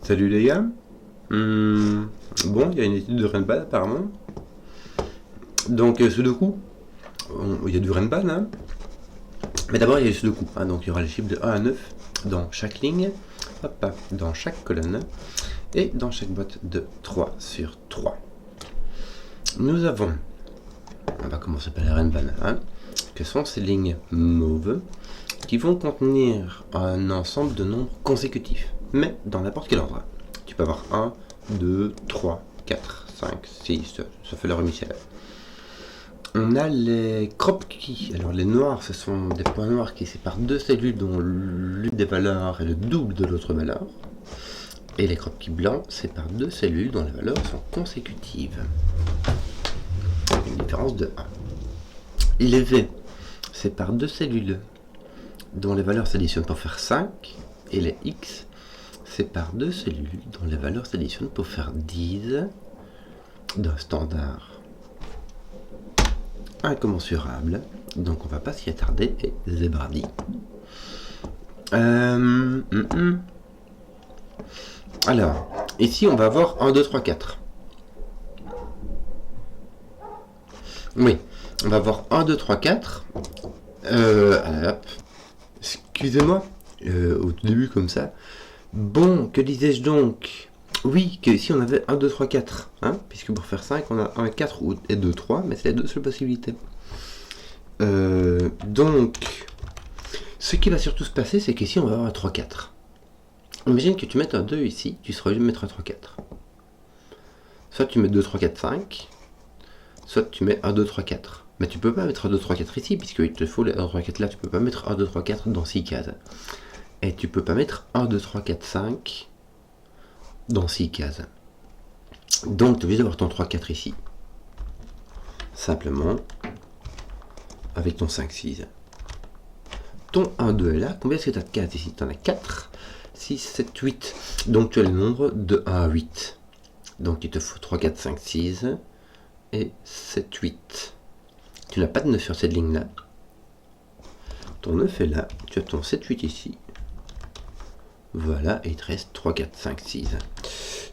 Salut les gars. Bon, il y a une étude de Renban apparemment. Donc Sudoku, il y a du Renban, hein. Mais d'abord il y a le Sudoku, hein. Donc il y aura les chiffres de 1 à 9 dans chaque ligne, hop, dans chaque colonne, et dans chaque boîte de 3 sur 3. Nous avons, on va commencer par les Renban, hein, que sont ces lignes mauves qui vont contenir un ensemble de nombres consécutifs, mais dans n'importe quel ordre. Tu peux avoir 1, 2, 3, 4, 5, 6, ça fait l'heure initiale. On a les crop keys. Alors les noirs, ce sont des points noirs qui séparent deux cellules dont l'une des valeurs est le double de l'autre valeur. Et les crop keys blancs séparent deux cellules dont les valeurs sont consécutives. Une différence de 1. Les V séparent deux cellules dont les valeurs s'additionnent pour faire 5. Et les X séparent deux cellules dont les valeurs s'additionnent pour faire 10 d'un standard incommensurable. Donc on va pas s'y attarder et zébradi. Alors, ici on va avoir 1, 2, 3, 4. Oui, on va avoir 1, 2, 3, 4. Hop. Excusez-moi, au début comme ça. Bon, que disais-je donc? Oui, que ici on avait 1, 2, 3, 4. Hein, puisque pour faire 5, on a 1, 4 et 2, 3, mais c'est les deux seules possibilités. Donc, ce qui va surtout se passer, c'est qu'ici on va avoir un 3, 4. Imagine que tu mettes un 2 ici, tu seras obligé de mettre un 3, 4. Soit tu mets 2, 3, 4, 5, soit tu mets 1, 2, 3, 4. Mais tu peux pas mettre 1, 2, 3, 4 ici, puisqu'il te faut les 1, 2, 3, 4 là, tu peux pas mettre 1, 2, 3, 4 dans 6 cases. Et tu peux pas mettre 1, 2, 3, 4, 5 dans 6 cases. Donc tu es obligé d'avoir ton 3, 4 ici. Simplement, avec ton 5, 6. Ton 1, 2 est là. Combien est-ce que tu as de cases ici? Tu en as 4, 6, 7, 8. Donc tu as le nombre de 1 à 8. Donc il te faut 3, 4, 5, 6 et 7, 8. Tu n'as pas de 9 sur cette ligne-là. Ton 9 est là. Tu as ton 7, 8 ici. Voilà, et il te reste 3, 4, 5, 6.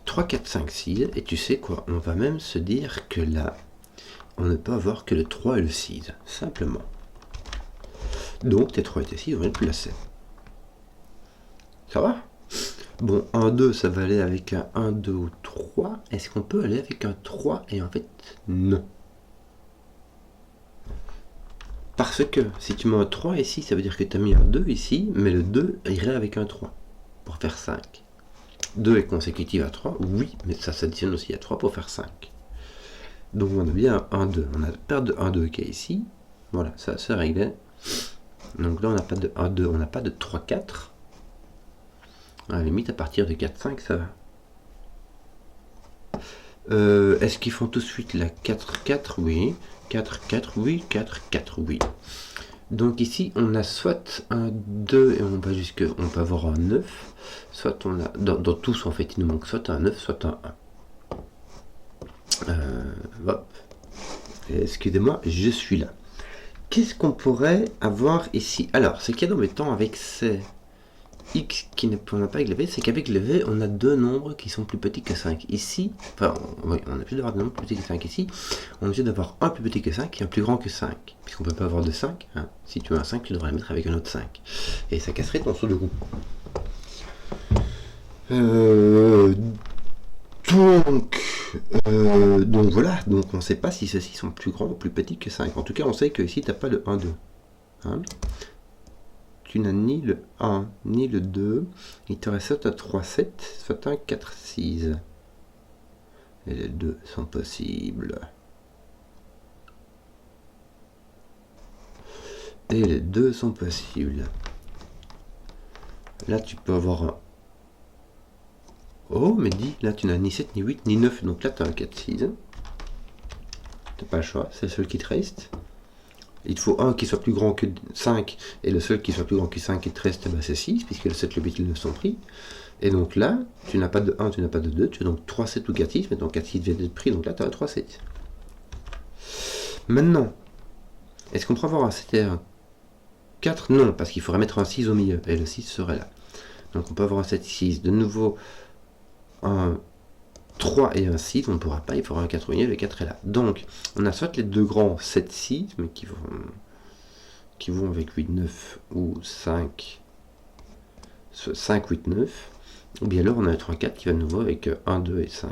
3, 4, 5, 6. Et tu sais quoi? On va même se dire que là, on ne peut avoir que le 3 et le 6. Simplement. Donc tes 3 et tes 6 vont être placés. Ça va? Bon, 1, 2, ça va aller avec un 1, 2 ou 3. Est-ce qu'on peut aller avec un 3? Et en fait, non. Parce que si tu mets un 3 ici, ça veut dire que tu as mis un 2 ici, mais le 2 irait avec un 3 pour faire 5. 2 est consécutif à 3, oui, mais ça s'additionne aussi à 3 pour faire 5. Donc on a bien un 1, 2. On a la paire de 1, 2 qui est ici. Voilà, ça c'est réglé. Donc là on n'a pas de 1, 2, on n'a pas de 3, 4. À la limite, à partir de 4, 5, ça va. Est-ce qu'ils font tout de suite la 4, 4? Oui. 4, 4, oui. 4, 4, oui. Donc ici, on a soit un 2 et on va jusque, on peut avoir un 9. Soit on a, dans tous en fait, il nous manque soit un 9, soit un 1. Hop. Excusez-moi, je suis là. Qu'est-ce qu'on pourrait avoir ici? Alors, ce qu'il y a d'embêtant avec ces X qui ne n'a pas avec le V, c'est qu'avec le V, on a deux nombres qui sont plus petits que 5. Ici, enfin, oui, on a obligé d'avoir des nombres plus petits que 5 ici. On est obligé d'avoir un plus petit que 5 et un plus grand que 5. Puisqu'on ne peut pas avoir de 5. Hein. Si tu as un 5, tu devrais le mettre avec un autre 5. Et ça casserait ton saut de roue. Donc voilà, donc on ne sait pas si ceux-ci sont plus grands ou plus petits que 5. En tout cas, on sait que ici, tu n'as pas le 1, 2. Hein, tu n'as ni le 1 ni le 2. Il te reste soit un 3, 7, soit un 4, 6. Et les deux sont possibles. Et les deux sont possibles. Là, tu peux avoir un... Oh, mais dis, là, tu n'as ni 7, ni 8, ni 9. Donc là, tu as un 4, 6. Tu n'as pas le choix, c'est le seul qui te reste. Il te faut un qui soit plus grand que 5, et le seul qui soit plus grand que 5 qui te reste, bah, c'est 6, puisque le 7 et le 8 ils ne sont pris. Et donc là, tu n'as pas de 1, tu n'as pas de 2, tu as donc 3, 7 ou 4, 6, mais ton 4, 6 vient d'être pris, donc là tu as un 3, 7. Maintenant, est-ce qu'on pourrait avoir un 7 et un 4? Non, parce qu'il faudrait mettre un 6 au milieu, et le 6 serait là. Donc on peut avoir un 7, 6. De nouveau, un 3 et un 6, on ne pourra pas, il faudra un 4 au milieu, le 4 est là. Donc, on a soit les deux grands 7, 6, mais qui vont avec 8, 9 ou 5, 5, 8, 9. Ou bien alors on a un 3, 4 qui va de nouveau avec 1, 2 et 5.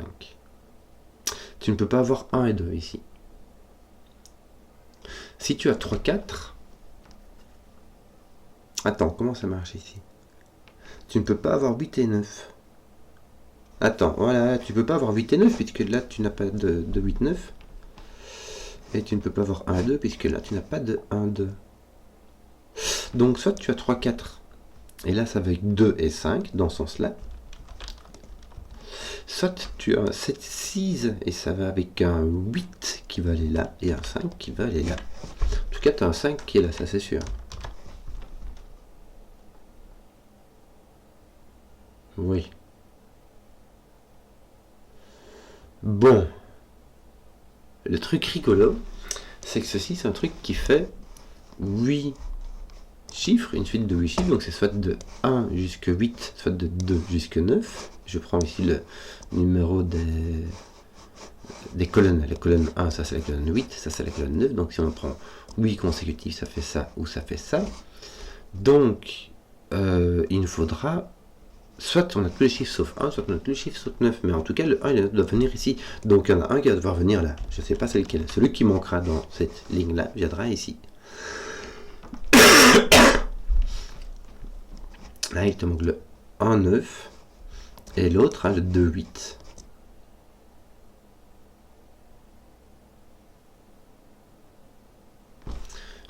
Tu ne peux pas avoir 1 et 2 ici. Si tu as 3, 4... Attends, comment ça marche ici? Tu ne peux pas avoir 8 et 9. Attends, voilà, tu ne peux pas avoir 8 et 9, puisque là, tu n'as pas de 8, 9. Et tu ne peux pas avoir 1 et 2, puisque là, tu n'as pas de 1, 2. Donc, soit tu as 3, 4, et là, ça va avec 2 et 5, dans ce sens-là. Soit tu as un 7, 6, et ça va avec un 8 qui va aller là, et un 5 qui va aller là. En tout cas, tu as un 5 qui est là, ça c'est sûr. Oui. Bon. Le truc rigolo, c'est que ceci, c'est un truc qui fait 8 chiffres, une suite de 8 chiffres, donc c'est soit de 1 jusqu'à 8, soit de 2 jusqu'à 9. Je prends ici le numéro des colonnes. La colonne 1, ça c'est la colonne 8, ça c'est la colonne 9. Donc si on prend 8 consécutifs, ça fait ça ou ça fait ça. Donc il nous faudra, soit on a tous les chiffres sauf 1, soit on a tous les chiffres sauf 9. Mais en tout cas, le 1 il doit venir ici. Donc il y en a un qui va devoir venir là. Je ne sais pas c'est lequel. Celui qui manquera dans cette ligne-là viendra ici. Là, il te manque le 1, 9 et l'autre, le 2, 8.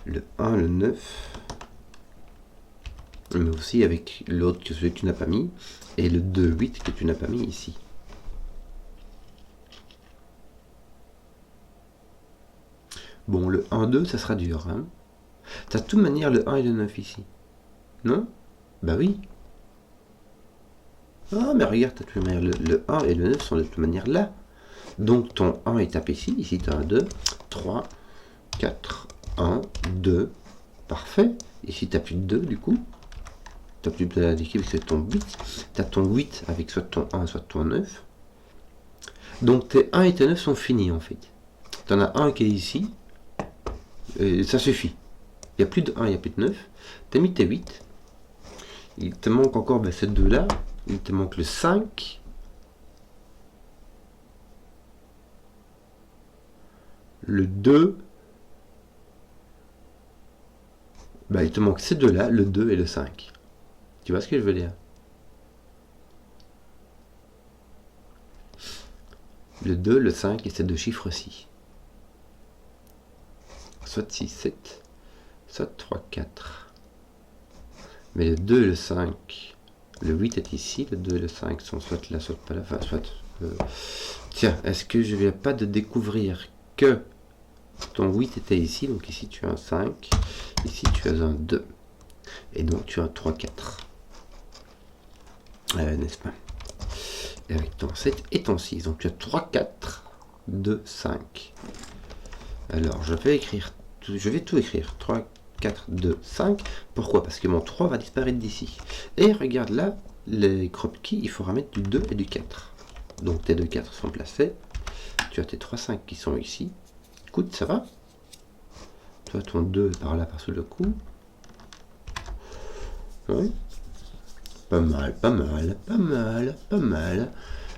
Le 1, le 9, mais aussi avec l'autre que celui que tu n'as pas mis, et le 2, 8 que tu n'as pas mis ici. Bon, le 1, 2, ça sera dur. Hein. Tu as de toute manière le 1 et le 9 ici. Non? Bah oui. Ah, mais regarde, de toute manière, le 1 et le 9 sont de toute manière là. Donc ton 1 est tapé ici. Ici, tu as un 2, 3, 4, 1, 2. Parfait. Ici, tu n'as plus de 2 du coup. Tu n'as plus de l'équipe, c'est ton 8. Tu as ton 8 avec soit ton 1, soit ton 9. Donc tes 1 et tes 9 sont finis en fait. Tu en as un qui est ici. Et ça suffit. Il n'y a plus de 1, il n'y a plus de 9. Tu as mis tes 8. Il te manque encore ces deux-là. Il te manque le 5. Le 2. Il te manque ces deux-là, le 2 et le 5. Tu vois ce que je veux dire? Le 2, le 5 et ces deux chiffres-ci. Soit 6, 7, soit 3, 4. Mais le 2 et le 5, le 8 est ici, le 2 et le 5 sont soit là, soit pas là, enfin, soit... Tiens, est-ce que je viens pas de découvrir que ton 8 était ici, donc ici tu as un 5, ici tu as un 2, et donc tu as un 3, 4. N'est-ce pas? Et avec ton 7 et ton 6, donc tu as 3, 4, 2, 5. Alors, je vais tout écrire. 3, 4, 2, 5. Pourquoi? Parce que mon 3 va disparaître d'ici. Et regarde là, les crop keys, il faudra mettre du 2 et du 4. Donc tes 2, 4 sont placés. Tu as tes 3, 5 qui sont ici. Écoute, ça va? Toi, ton 2 par là, par sous le coup. Oui. Pas mal, pas mal, pas mal, pas mal.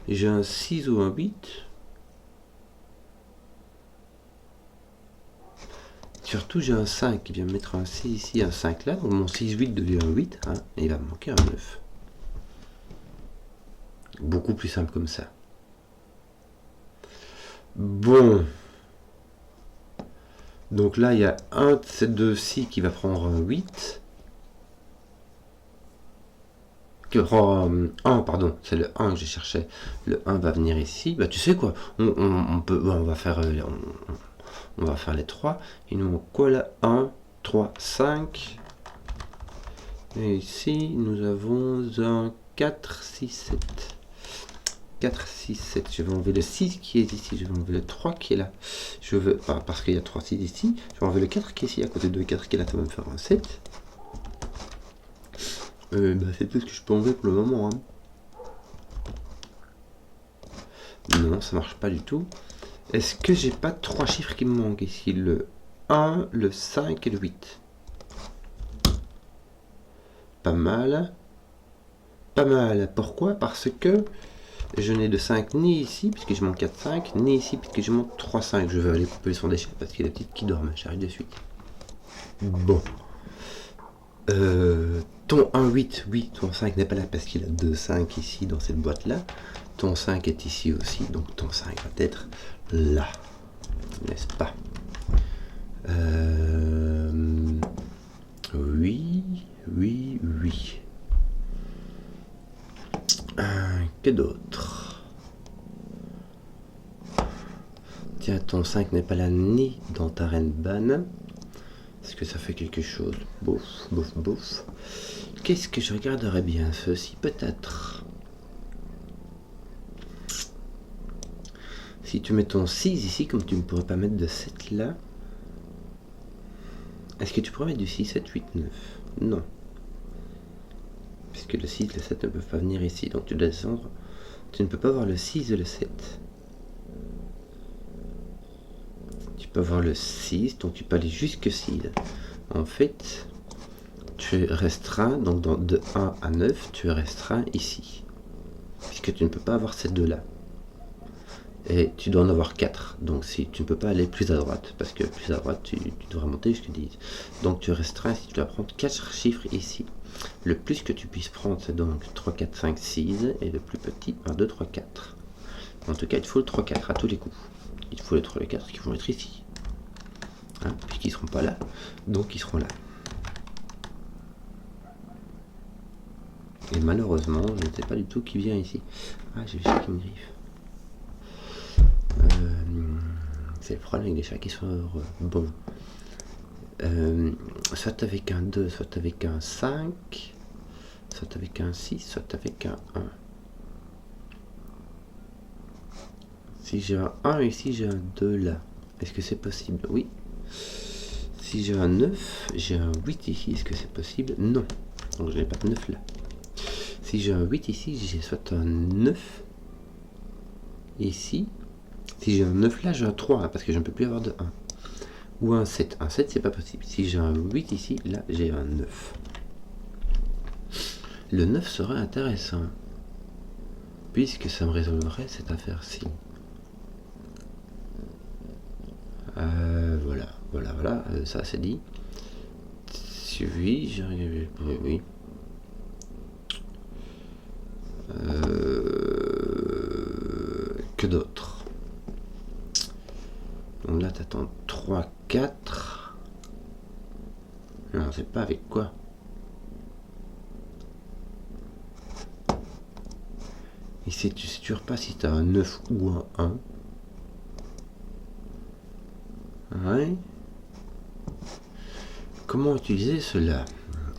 J'ai un 6 ou un 8. Surtout, j'ai un 5 qui vient me mettre un 6 ici, un 5 là. Donc mon 6, 8 devient un 8. Hein, et il va me manquer un 9. Beaucoup plus simple comme ça. Bon. Donc là, il y a un de ces deux-ci qui va prendre un 8. Qui va prendre un, pardon, c'est le 1 que je cherchais. Le 1 va venir ici. Tu sais quoi, on peut, on va faire... on va faire les 3. Il nous manque quoi là? 1, 3, 5. Et ici, nous avons un 4, 6, 7. 4, 6, 7. Je vais enlever le 6 qui est ici. Je vais enlever le 3 qui est là. Je veux, parce qu'il y a 3, 6 ici. Je vais enlever le 4 qui est ici, à côté de 2, 4 qui est là. Ça va me faire un 7. C'est tout ce que je peux enlever pour le moment. Hein. Non, ça marche pas du tout. Est-ce que j'ai pas 3 chiffres qui me manquent ici? Le 1, le 5 et le 8. Pas mal. Pas mal. Pourquoi? Parce que je n'ai de 5 ni ici, puisque je manque 4, 5, ni ici, puisque je manque 3, 5. Je vais aller couper son déchet parce qu'il y a des petites qui dorment. J'arrive de suite. Bon. Ton 1, 8, oui, ton 5 n'est pas là parce qu'il a 2, 5 ici dans cette boîte-là. Ton 5 est ici aussi, donc ton 5 va être là. N'est-ce pas? Oui, oui, oui. Que d'autre? Tiens, ton 5 n'est pas là ni dans ta Renban. Est-ce que ça fait quelque chose? Bouf, bouf, bouf. Qu'est-ce que je regarderais bien? Ceci peut-être. Si tu mets ton 6 ici, comme tu ne pourrais pas mettre de 7 là, est-ce que tu pourrais mettre du 6, 7, 8, 9? Non. Puisque le 6 et le 7 ne peuvent pas venir ici. Donc tu dois descendre. Tu ne peux pas voir le 6 et le 7. Tu peux voir le 6, donc tu peux aller jusque 6. En fait, tu es restreint, donc de 1 à 9, tu es restreint ici. Puisque tu ne peux pas avoir ces deux-là. Et tu dois en avoir 4. Donc si tu ne peux pas aller plus à droite. Parce que plus à droite, tu devras monter jusqu'à 10. Donc tu es restreint si tu dois prendre 4 chiffres ici. Le plus que tu puisses prendre, c'est donc 3, 4, 5, 6. Et le plus petit, 1, 2, 3, 4. En tout cas, il te faut le 3, 4 à tous les coups. Il te faut les 3, 4 qui vont être ici. Hein, puisqu'ils ne seront pas là. Donc ils seront là. Et malheureusement, je ne sais pas du tout qui vient ici. Ah, j'ai vu ça qui me griffe. C'est le problème avec les chats qui sont heureux. Bon. Soit avec un 2, soit avec un 5, soit avec un 6, soit avec un 1. Si j'ai un 1 ici, j'ai un 2 là. Est-ce que c'est possible? Oui. Si j'ai un 9, j'ai un 8 ici. Est-ce que c'est possible? Non. Donc je n'ai pas de 9 là. Si j'ai un 8 ici, j'ai soit un 9 ici. Si j'ai un 9 là, j'ai un 3, hein, parce que je ne peux plus avoir de 1. Ou un 7. Un 7, c'est pas possible. Si j'ai un 8 ici, là, j'ai un 9. Le 9 serait intéressant, puisque ça me résolverait cette affaire-ci. Voilà, ça c'est dit. Oui, j'arrive. Oui. Que d'autre? Donc là, t'attends 3, 4. Non, c'est pas avec quoi. Et si tu repasses, si t'as un 9 ou un 1. Ouais. Comment utiliser cela?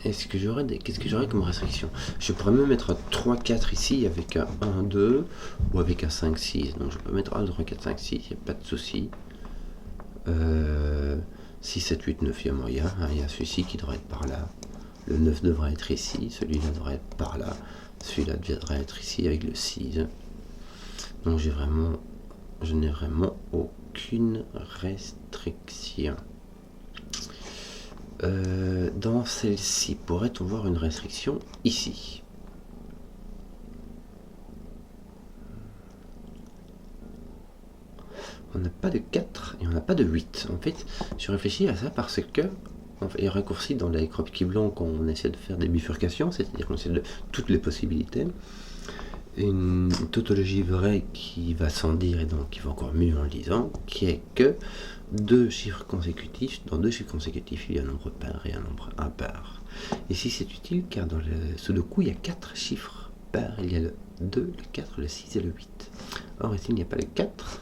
Qu'est-ce que j'aurais comme restriction? Je pourrais même mettre un 3, 4 ici avec un 1, 2 ou avec un 5, 6. Donc je peux mettre 1, 2, 3, 4, 5, 6, il n'y a pas de souci. 6, 7, 8, 9, il y a moyen. Il y a celui-ci qui devrait être par là. Le 9 devrait être ici. Celui-là devrait être par là. Celui-là devrait être ici avec le 6. Donc je n'ai vraiment aucune restriction. Dans celle-ci, pourrait-on voir une restriction ici? On n'a pas de 4 et on n'a pas de 8. En fait, je réfléchis à ça parce que et raccourci dans les croquis blancs on essaie de faire des bifurcations, c'est-à-dire qu'on essaie de toutes les possibilités. Une tautologie vraie qui va sans dire et donc qui va encore mieux en lisant, qui est que dans deux chiffres consécutifs, il y a un nombre pair et un nombre impair. Ici c'est utile car dans le sudoku il y a 4 chiffres pairs, il y a le 2, le 4, le 6 et le 8. Or ici il n'y a pas le 4,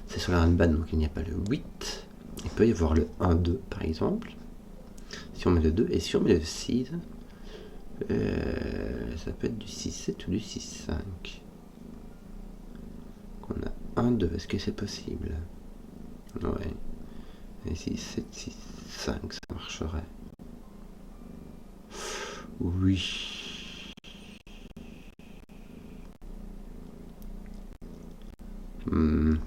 c'est sur la Renban donc il n'y a pas le 8, il peut y avoir le 1, 2 par exemple, si on met le 2 et si on met le 6, ça peut être du 6-7 ou du 6-5. On a 1, 2, est-ce que c'est possible? Ouais. Et 6-7, 6-5, ça marcherait. Oui. Là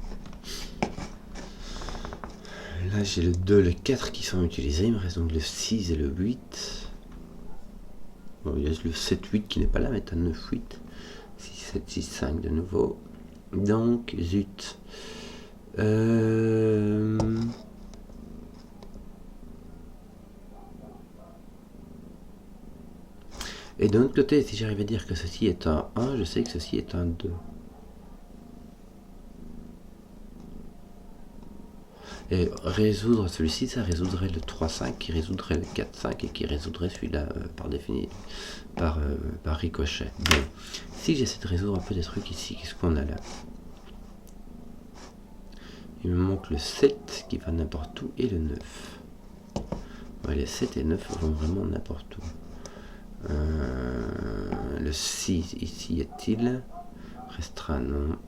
j'ai le 2, le 4 qui sont utilisés, il me reste donc le 6 et le 8. Bon, il y a le 7, 8 qui n'est pas là, mais t'as 9, 8. 6, 7, 6, 5 de nouveau. Donc, zut. Et d'un autre côté, si j'arrive à dire que ceci est un 1, je sais que ceci est un 2. Et résoudre celui-ci, ça résoudrait le 3-5, qui résoudrait le 4-5 et qui résoudrait celui-là par définition, par ricochet. Bon. Si j'essaie de résoudre un peu des trucs ici, qu'est-ce qu'on a là? Il me manque le 7 qui va n'importe où et le 9. Ouais, les 7 et 9 vont vraiment n'importe où. Le 6 ici est-il? Restera non.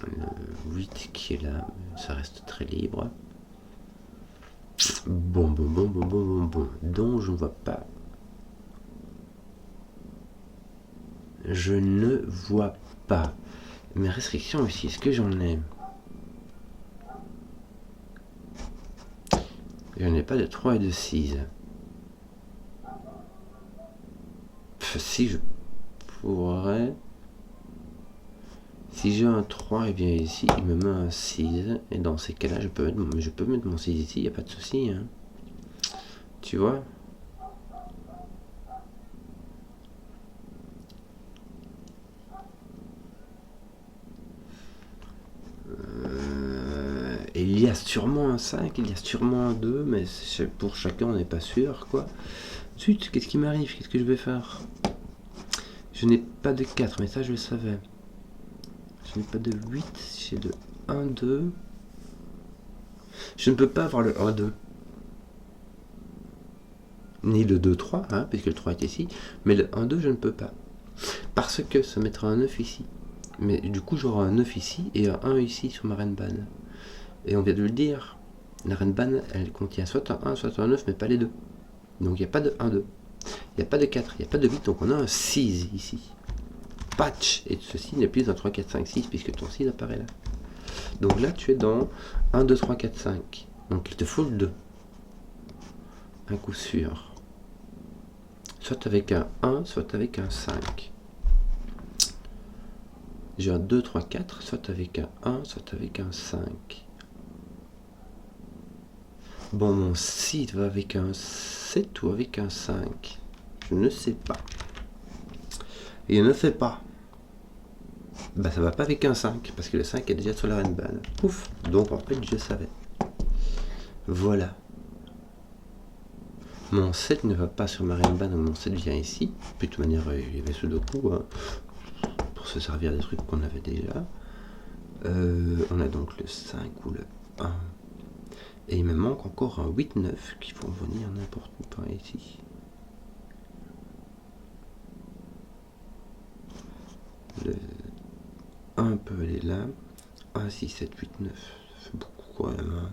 Le 8 qui est là, ça reste très libre. Bon. Donc je ne vois pas. Je ne vois pas. Mes restrictions ici, est-ce que j'en ai? Je n'ai pas de 3 et de 6. Si je pourrais... Si j'ai un 3, et bien ici, il me met un 6. Et dans ces cas-là, je peux mettre mon 6 ici, il n'y a pas de souci. Hein. Tu vois? Il y a sûrement un 5, il y a sûrement un 2, mais pour chacun, on n'est pas sûr, quoi. Zut, qu'est-ce qui m'arrive? Qu'est-ce que je vais faire? Je n'ai pas de 4, mais ça, je le savais. Je n'ai pas de 8, j'ai de 1, 2. Je ne peux pas avoir le 1, 2. Ni le 2, 3, hein, puisque le 3 est ici. Mais le 1, 2, je ne peux pas. Parce que ça mettra un 9 ici. Mais du coup, j'aurai un 9 ici et un 1 ici sur ma Renban. Et on vient de le dire. La Renban, elle contient soit un 1, soit un 9, mais pas les deux. Donc il n'y a pas de 1, 2. Il n'y a pas de 4, il n'y a pas de 8, donc on a un 6 ici. Patch, et ceci n'est plus un 3, 4, 5, 6, puisque ton 6 apparaît là. Donc là, tu es dans 1, 2, 3, 4, 5. Donc il te faut le 2. Un coup sûr. Soit avec un 1, soit avec un 5. J'ai un 2, 3, 4, soit avec un 1, soit avec un 5. Bon, mon 6 va avec un 7 ou avec un 5. Je ne sais pas. Et il ne fait pas. Bah ça va pas avec un 5, parce que le 5 est déjà sur la Renban. Pouf. Donc en fait je savais. Voilà. Mon 7 ne va pas sur ma Renban, donc mon 7 vient ici. Puis de toute manière, il y avait ce Sudoku, hein, pour se servir des trucs qu'on avait déjà. On a donc le 5 ou le 1. Et il me manque encore un 8-9 qui vont venir n'importe où par ici. Le 1 peut aller là. 1, 6, 7, 8, 9. Ça fait beaucoup quand même. Hein.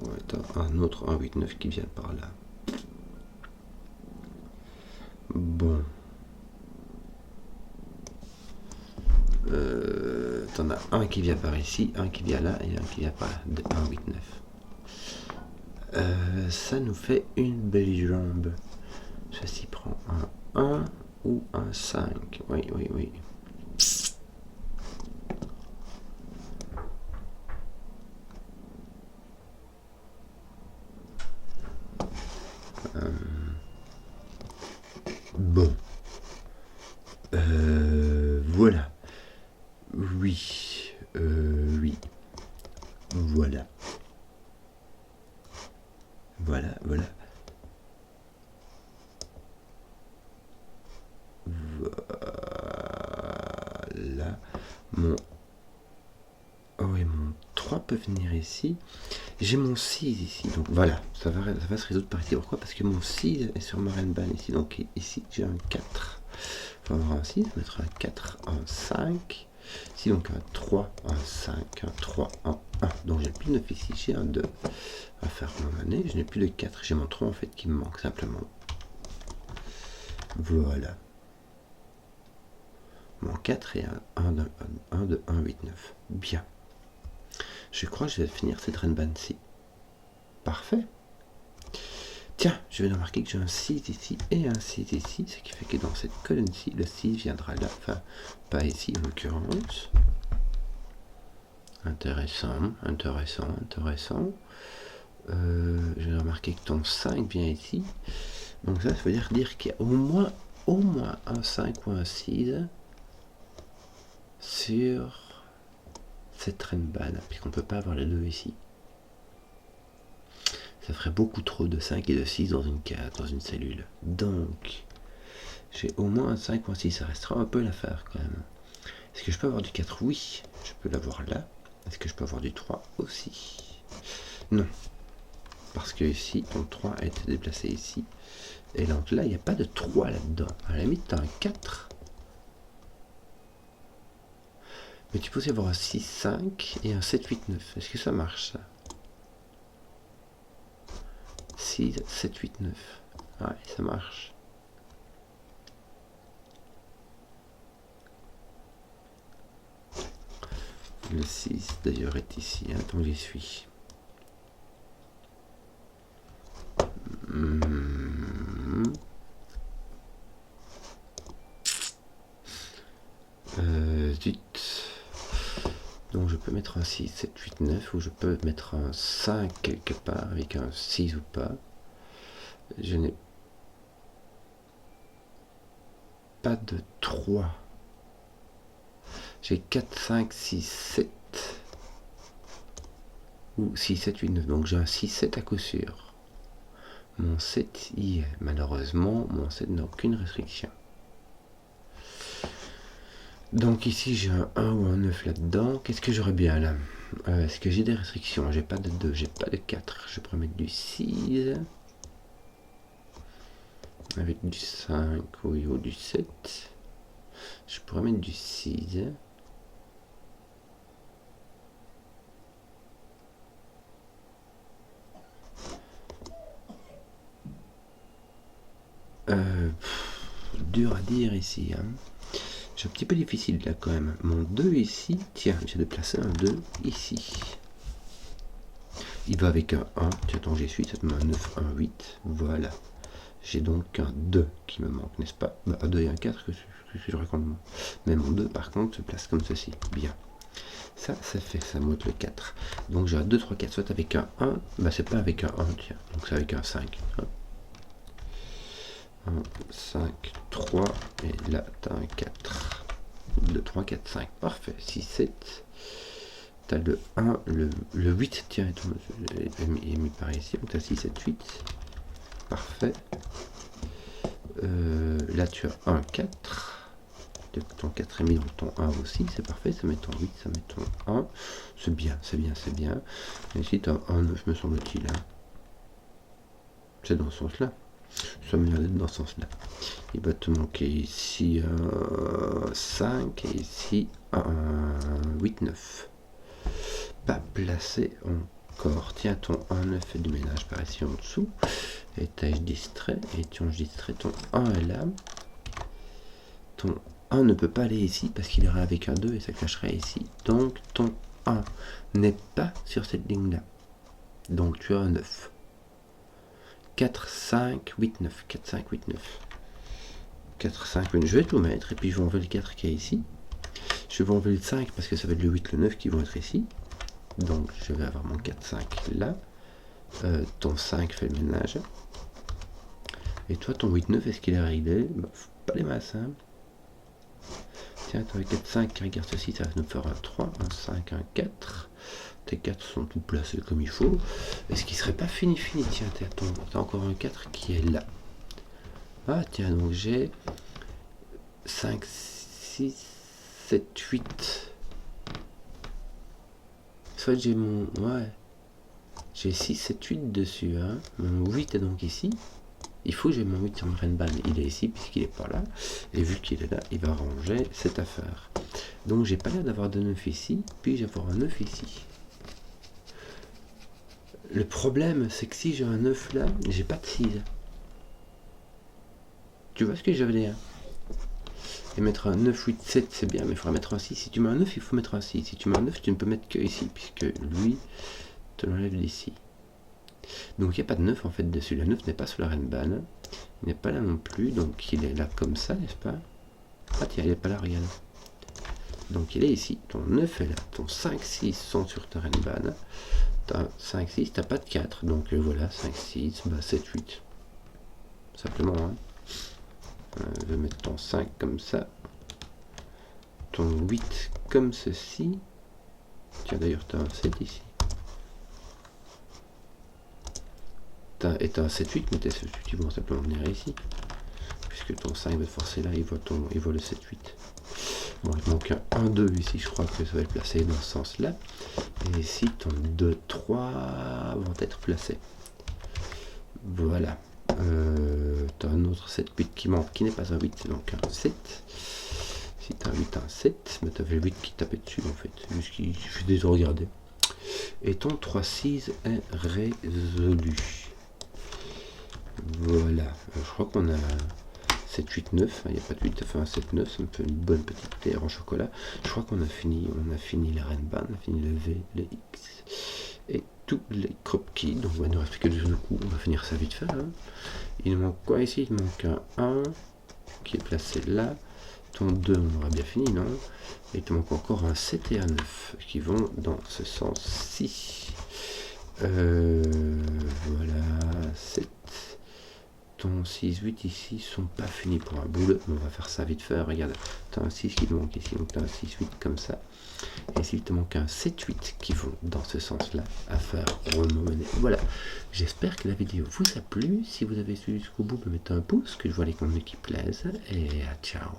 Ouais, t'as un autre 1, 8, 9 qui vient par là. Bon. T'en as un qui vient par ici, un qui vient là et un qui vient par là. De 1, 8, 9. Ça nous fait une belle jambe. Ceci prend un 1 ou un 5. Oui. Bon. Voilà. Oui. Oui. Voilà. Voilà. Voilà. Mon... Oh oui, mon 3 peut venir ici. J'ai mon 6 ici. Donc voilà, ça va se résoudre par ici. Pourquoi? Parce que mon 6 est sur ma Renban ici. Donc ici, j'ai un 4. Il va avoir un 6, mettre un 4, un 5. Ici, donc un 3, un 5, un 3, un 1. Donc j'ai plus de 9 ici, j'ai un 2 à faire mon année. Je n'ai plus de 4. J'ai mon 3 en fait qui me manque simplement. Voilà. Mon 4 et un 1 de 1, 8, 9. Bien. Je crois que je vais finir cette Renban-ci. Parfait. Tiens, je vais remarquer que j'ai un 6 ici et un 6 ici, ce qui fait que dans cette colonne-ci, le 6 viendra là, enfin, pas ici en l'occurrence. Intéressant, intéressant, intéressant. Je vais remarquer que ton 5 vient ici. Donc ça veut dire qu'il y a au moins un 5 ou un 6 sur cette Renban, puisqu'on ne peut pas avoir les deux ici. Ça ferait beaucoup trop de 5 et de 6 dans une case, dans une cellule. Donc, j'ai au moins un 5 ou un 6. Ça restera un peu l'affaire quand même. Est-ce que je peux avoir du 4? Oui, je peux l'avoir là. Est-ce que je peux avoir du 3 aussi? Non. Parce que ici, ton 3 a été déplacé ici. Et donc là, il n'y a pas de 3 là-dedans. À la limite, tu as un 4. Mais tu peux aussi avoir un 6, 5 et un 7, 8, 9. Est-ce que ça marche ça? 6, 7, 8, 9. Ouais, ça marche. Le 6 d'ailleurs est ici, hein, tant que j'y suis. Zut. Donc je peux mettre un 6, 7, 8, 9 ou je peux mettre un 5 quelque part avec un 6 ou pas. Je n'ai pas de 3. J'ai 4, 5, 6, 7 ou 6, 7, 8, 9. Donc j'ai un 6, 7 à coup sûr. Mon 7 y est. Malheureusement, mon 7 n'a aucune restriction. Donc ici j'ai un 1 ou un 9 là-dedans. Qu'est-ce que j'aurais bien là? Est-ce que j'ai des restrictions? J'ai pas de 2, j'ai pas de 4. Je pourrais mettre du 6. Avec du 5, oui, ou du 7. Je pourrais mettre du 6. Dur à dire ici, hein. C'est un petit peu difficile là quand même. Mon 2 ici, tiens, j'ai déplacé un 2 ici. Il va avec un 1, tiens, attends, j'y suis, ça te met un 9, un 8, voilà. J'ai donc un 2 qui me manque, n'est-ce pas? Bah, un 2 et un 4, que je raconte moi. Mais mon 2 par contre se place comme ceci, bien. Ça fait, ça monte le 4. Donc j'ai un 2, 3, 4, soit avec un 1, bah c'est pas avec un 1, tiens, donc c'est avec un 5. 1, 5, 3, et là, tu as un 4. 2, 3, 4, 5. Parfait. 6, 7. Tu as le 1, le 8. Tiens, il est mis par ici. Donc tu as 6, 7, 8. Parfait. Là, tu as un 4. Ton 4 est mis dans ton 1 aussi. C'est parfait. Ça met ton 8, ça met ton 1. C'est bien, c'est bien, c'est bien. Et ici, tu as un 9, me semble-t-il. Hein. C'est dans ce sens-là. Ça me vient d'être dans ce sens-là. Il va te manquer ici un 5 et ici un 8, 9. Pas placé encore. Tiens, ton 1, 9 fait du ménage par ici en dessous. Étage distrait. Et tu distrait. Ton 1 est là. Ton 1 ne peut pas aller ici parce qu'il ira avec un 2 et ça cacherait ici. Donc ton 1 n'est pas sur cette ligne-là. Donc tu as un 9. 4, 5, 8, 9. 4, 5, 8, 9. 4, 5, 8, 9. Je vais tout mettre et puis je vais enlever le 4 qui est ici. Je vais enlever le 5 parce que ça va être le 8, le 9 qui vont être ici. Donc je vais avoir mon 4, 5 là. Ton 5 fait le ménage. Et toi, ton 8, 9, est-ce qu'il est réglé? Bah, pas les masses, hein. Tiens, ton 4, 5 qui regarde ceci, ça va nous faire un 3, un 5, un 4. Tes 4 sont tout placés comme il faut. Est-ce qu'il serait pas fini? Tiens, t'as encore un 4 qui est là. Ah tiens, donc j'ai 5, 6, 7, 8. Soit j'ai mon... Ouais. J'ai 6, 7, 8 dessus. Hein. Mon 8 est donc ici. Il faut que j'ai mon 8 sur mon Renban. Il est ici puisqu'il est pas là. Et vu qu'il est là, il va ranger cette affaire. Donc j'ai pas l'air d'avoir de 9 ici. Puis j'ai avoir un 9 ici. Le problème, c'est que si j'ai un 9 là, j'ai pas de 6. Tu vois ce que je veux dire? Et mettre un 9, 8, 7, c'est bien, mais il faudra mettre un 6. Si tu mets un 9, il faut mettre un 6. Si tu mets un 9, tu ne peux mettre que ici, puisque lui te l'enlève d'ici. Donc il n'y a pas de 9 en fait dessus. La 9 n'est pas sur la Renban. Il n'est pas là non plus, donc il est là comme ça, n'est-ce pas? Ah tiens, il n'est pas là, regarde. Donc il est ici. Ton 9 est là. Ton 5, 6 sont sur ta Renban. T'as 5, 6, t'as pas de 4. Donc voilà, 5, 6, bah 7, 8. Simplement, hein. Je vais mettre ton 5 comme ça. Ton 8 comme ceci. Tiens, d'ailleurs, tu as un 7 ici. Et tu as un 7, 8, mais tes 7, 8, ils vont simplement venir ici. Puisque ton 5 va te forcer là, il voit le 7, 8. Bon, il manque un 1, 2 ici, je crois que ça va être placé dans ce sens-là. Et ici, ton 2, 3 vont être placés. Voilà. Tu as un autre 7, 8 qui manque, qui n'est pas un 8, donc un 7. Si tu as un 8, un 7, mais tu avais le 8 qui tapait dessus en fait. Il suffit de regarder. Et ton 3, 6 est résolu. Voilà. Je crois qu'on a 7, 8, 9. Il n'y a pas de 8, enfin 7, 9. Ça me fait une bonne petite terre en chocolat. Je crois qu'on a fini. On a fini la Renban, on a fini le V, le X et tous les croquis. Donc il ne nous reste plus que 2 coups. On va finir ça vite fait. Hein. Il nous manque quoi ici? Il manque un 1 qui est placé là. Ton 2, on aura bien fini, non? Et il te manque encore un 7 et un 9 qui vont dans ce sens-ci. Voilà, 7. Ton 6, 8 ici sont pas finis pour un boule. On va faire ça vite fait. Regarde, tu as un 6 qui te manque ici, donc tu as un 6, 8 comme ça. Et s'il te manque un 7, 8 qui vont dans ce sens-là à faire remonter. Voilà, j'espère que la vidéo vous a plu. Si vous avez suivi jusqu'au bout, mettez un pouce, que je vois les contenus qui plaisent. Et ciao.